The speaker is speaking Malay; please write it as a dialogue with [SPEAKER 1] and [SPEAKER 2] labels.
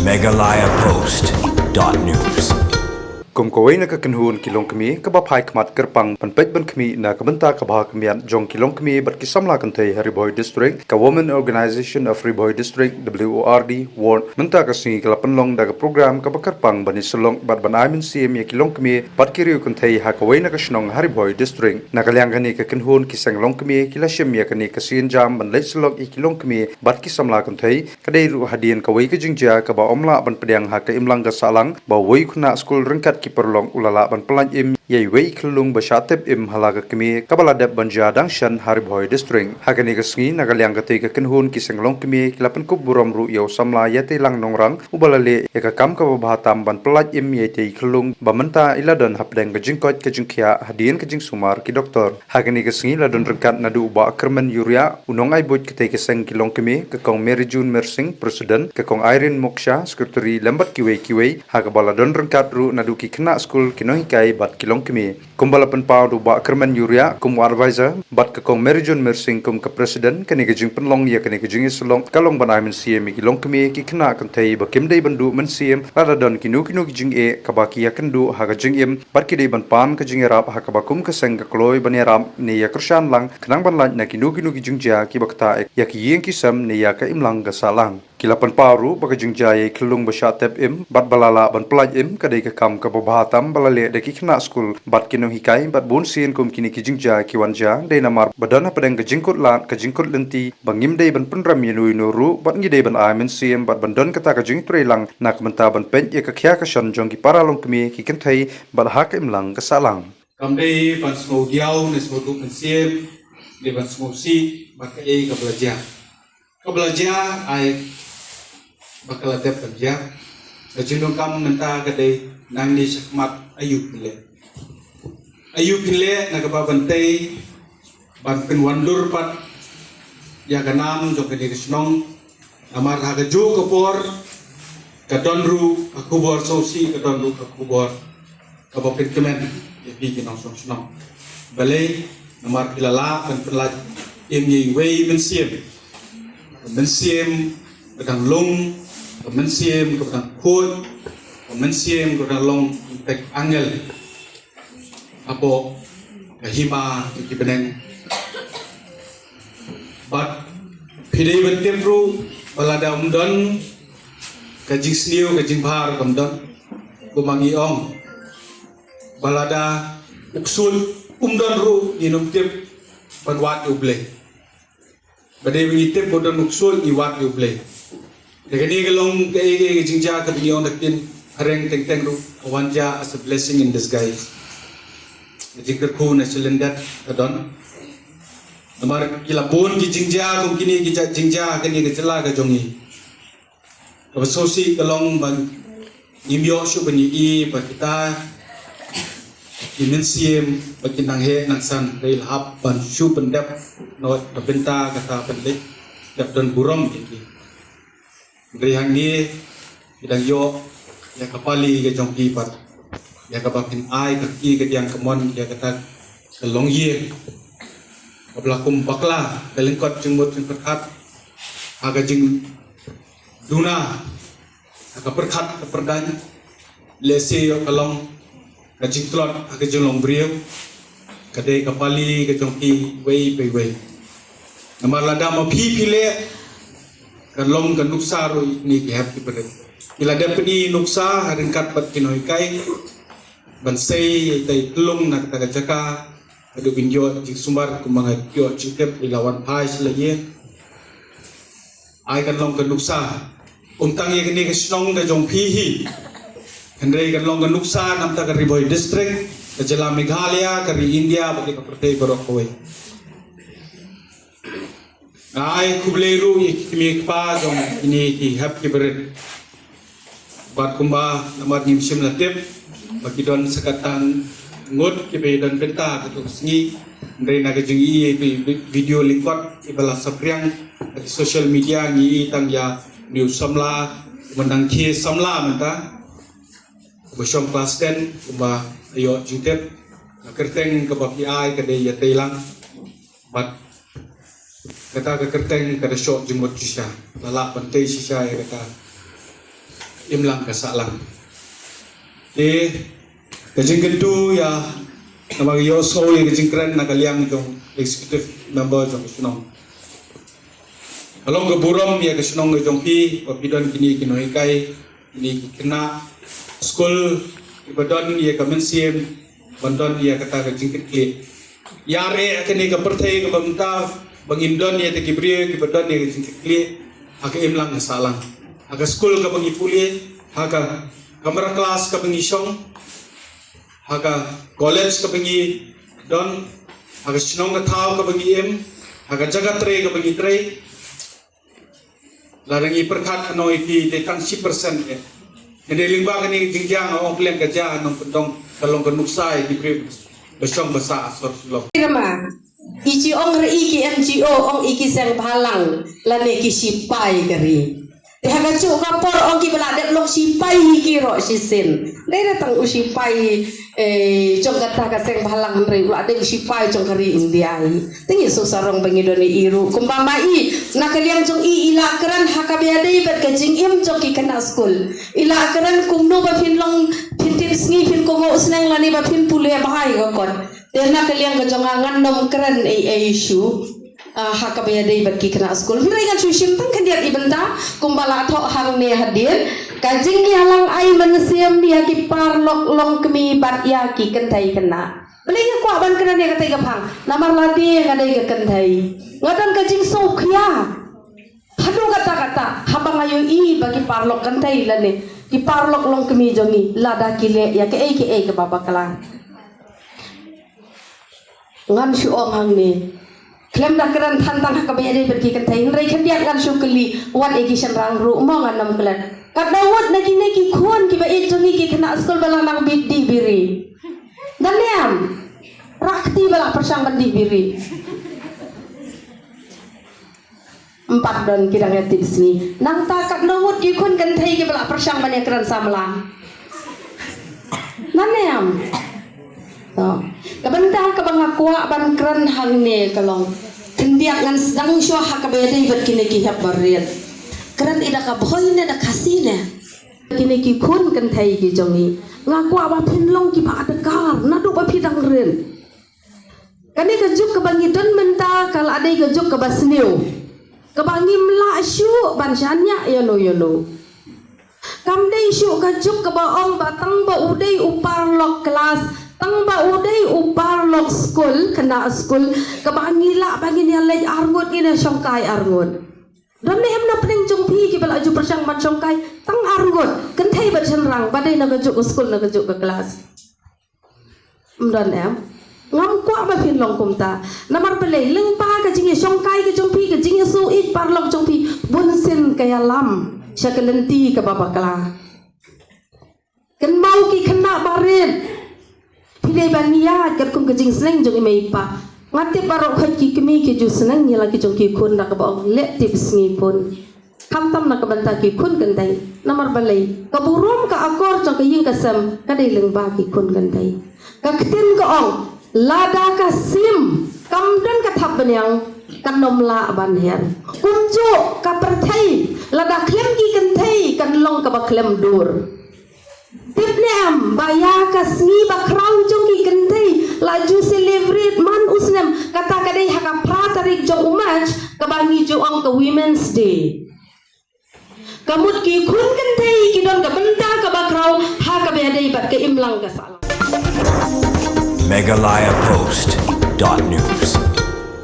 [SPEAKER 1] megalayapost.news
[SPEAKER 2] Kum kawai na kakenhun kilong kami kabapai kemat kerpang penpet ban kami na kebenta kabah kemian jong kilong kami berkisamla kantai Hariboy District ka Women Organization of Hariboy District WORD warn menta kasni kala penlong daga program kabakerpang bani selong bat ban aimin CM ya kilong kami bat kiriu kantai ha kawai na kasnong Hariboy District na kalyang kani kakenhun kisang long kami kila syem ya kani kasin jam ban leit selong i kilong kami bat kisamla kantai kadai ru hadian kawai ka jingja ka ba omla ban pediang ha ka imlang ga salang ba wei khuna skul rengkat perlong ulala ban pelan im yai wei kelung bashatep im halaga kemi kabaladep banja dangshan Hariboy District hagani gasngi nagalyang gate ka kenhun kisenglong kemi kilapan kub burom ru yo samla yate lang nongrang ubalale ya ka kam ka bahatam ban pelan im yate kelung bamenta iladon hapdeng ka jingkot ka jingkhia hadien ka jing sumar ki doktor hagani gasngi ladon rengkat nadu ba kermen yuria unong ai bot kate kiseng kilong kemi ka kong Mary June Mersing president ka kong Irene Moksha secretary lambat kiwei haga baladon rengkat ru nadu ki kena skul kinohikai bat kilong kemi kumbala penpau du ba kermen yuria kum advisor bat ka kong Mary June Mersing kum ka president kani gajing penlong ya kani gajing islong kalong ban aimen CM kilong kemi ki kena kantai ba kimdei bandu men CM lada don kinu gajing e ka ba ki yakendu ha gajing im bat ki dei ban pan ka jing erap ha ka ba kum ka seng ka kloi ban erap ni ya kershan lang kenang ban lan na kinu gajing ja ki bakta ya ki yeng ki sam ni ya ka imlang ga salang kilapan paru baka jingjaye kelung bashatep im bat balala ban pelaj im kadai ka kam ka babahatam balale de ki khna skul bat kinu hikai bat bon sin kum kini ki jingja ki wanja de namar badana padang ka jingkut lat ka jingkut lenti bangim de ban punram yenu nuru bat ngi de ban aimen sim bat bandon kata ka jing trelang nak menta ban pen ye ka khya ka shan jong ki paralong kmi ki kenthai bat hak im lang ka salang
[SPEAKER 3] kam de ban smo diau ne smo tu pen sim de ban smo si bat ka e ka belajar ai bakal ada kerja, kejunung kamu mentah kedai nang di sekmat ayub pile nak apa bantai banten wandur pat ya kanam jok kedai kesnong amar haga jo kapor kadonru akubor sosi kadonru akubor kabapin kemen jadi kinong senong balai amar pilala ban pelat imyi wei mensiem kadang long Kemensiam kepada kod, kemensiam kepada long impact angel, apa kahima di beneng. But pidai bertempru balada umdan, kajing sniu kajing bahar umdan, bumangi ong balada uksul umdan ru inum tip penwat uble. Badai mengitip bodan uksul iwat uble. Kini kelong ke jingja ke beliau nakin hareng teng ru wanja as a blessing in disguise. Jingker ku na silendat kadon. Namar kila bon ki jingja kum kini ki jingja kini ke jela ke jongi. Kabasosi kelong bang imyo shu bani I pa kita imensiem bagi nang he nang san reil hap ban shu pendap no benta kata pendik dap don burom iki. Rihang ni bidang yo ya kapali ke jongki pat ya kabakin ai kaki ke yang kemon ya kata kelong ye kablakum bakla kelengkot jengmut perkat aga jeng duna aga perkat ke perdan lese yo kalong ka jingtlot aga jeng brio kadai kapali ke jongki wei namar lada ma pile kalong kan nuksa ro ni ki happy pada ila dapat ni nuksa haringkat pat kinoi kai bansai tai kelong nak ta jaka adu binjo jing sumbar ku mga kyo chikep ilawan phai selaye ai kalong kan nuksa untang ye ni kesnong da jong phi hi hendrei kalong kan nuksa nam ta Hariboy District ke jela Meghalaya ke India bagi ka pertai barok koi ai kubleru ikimi pa jong ini ki happy bered bat kumba namar nimsim latip bagi don sekatan ngut ki be don benta ketu sngi ndai naga jingi video lingkot ibala sapriang di social media ngi tang ya news samla menang ki samla menta bosom kelas 10 kumba ayo jingtep kerteng ke bapi ai ke de ya teilang bat kata ke kerteng kada shot jumot sisa lala pantai sisa ya kata imlang kasalang. Kajing gentu ya namang yoso yang kajing keren nakaliang itong executive member jong isunong. Along keburom ya kesunong itong papidon kini kinoikai kini kena school ibadon ya kamensim bandon ya kata kajing kekli. Yare kini kepertai kebamta bangindon ya tekibri ibadon ya kajing kekli haka imlang kasalang. Haka school ka pangipuli haka kamera kelas ka pangisong haka college ka pangi don haka sinong ka tao ka pangi haka jaga tre ka pangi tre larang iperkat ano iti detang 10% hindi lingba ka ni jingjang ang plan ka dyan ng pendong kalong kanuksay di pre basyong basa asor sulok
[SPEAKER 4] Rama ichi ong re iki NGO ong iki sang balang lane ki sipai kari Haga cu kapor ong ki beladet long sipai hiki ro sisin. Dai datang usipai jong kata ka seng balang re ula de sipai jong kari indiai. Tingi susarong bangidoni iru kumbamai nakaliang jong ila keran haka beadai bet kajing im jong ki kana school. Ila keran kumno ba pin long pintin sngi pin kongo usnang lani ba pin pule bahai kokon. Dia nakaliang ka jong angan nom keran issue. Hak beadai bagi kena school. Mereka cuci tang kandiat ibenta kumbala thok hang ne hadir. Kajing ni halang ai menesiam dia ki parlok long kemi bat ya ki kentai kena. Beli kuat ban kena dia katai kapang. Namar ladi ngadai ke kentai. Ngadan kajing sokya. Hadu kata-kata habang ayo i bagi parlok kentai lane. Ki parlok long kemi jongi lada kile ya ke ke babakala. Ngan syuong hang ni. Klem dah keran tantang kabaya dia pergi kentai. Nrai kendiat kan syukeli wan egi senrang ru mo ngan nam kelan. Kat dawat nagi kuan ki ba jongi ki kena skol balang nang bidi biri. Dan niam rakti balak persang bandi biri. 4 don kidang yatib sini. Nang ta kat dawat ki kun kentai ki balak persang bani keran samlang. Dan niam Kabantah kabangakwa ban kran hang ne kalong tendiak ngan sedang syah hakabede bet kini ki hab barit kran ida ka boy ne da kasine kini ki kun kan thai ki jongi ngakwa ba phin long ki ba adakar na do ba phidang ren kani ka juk ka bangi don menta kal adai ka juk ka basniu ka bangi mla syu ban syanya yono kam dei syu ka juk ka ba ong ba tang ba udai upar lok kelas tang ba udai upar lok school kena school kabangila bagi ni alai arngot ina songkai arngot dan ni emna pening jongpi ki bala ju persang man songkai tang arngot kentai bat senrang badai na gajuk school na gajuk ke kelas mdan em ngam kwa ba pin long kumta namar pelai leng pa ka jingi songkai ke jongpi ke jingi su it par lok jongpi bunsin kaya lam syakalenti ke babakala ken mau ki kena barit Pilih bania kat kum kejing seneng jong imai pa. Ngati barok kaki kemi ke ju seneng nyala ki jong ki kun nak baong let tip sengi pun. Kamtam nak banta ki kun kendai. Namar balai. Kaburum ka akor jong kaying kasam kadai leng ba ki kun kendai. Kaktin ka ong lada ka sim kamdan ka thap banyang kanom la ban her. Kumjo ka perthai lada klem ki kendai kan long ka ba klem dur. Tipnem baya kasni bakrau jongki kentai laju celebrate man usnem kata kadai haka pratarik jong umaj kabangi joang ke Women's Day kamut ki kun kentai kidon ka benta ka bakrau haka beadai bat ke imlang ka salam
[SPEAKER 1] Meghalaya Post.news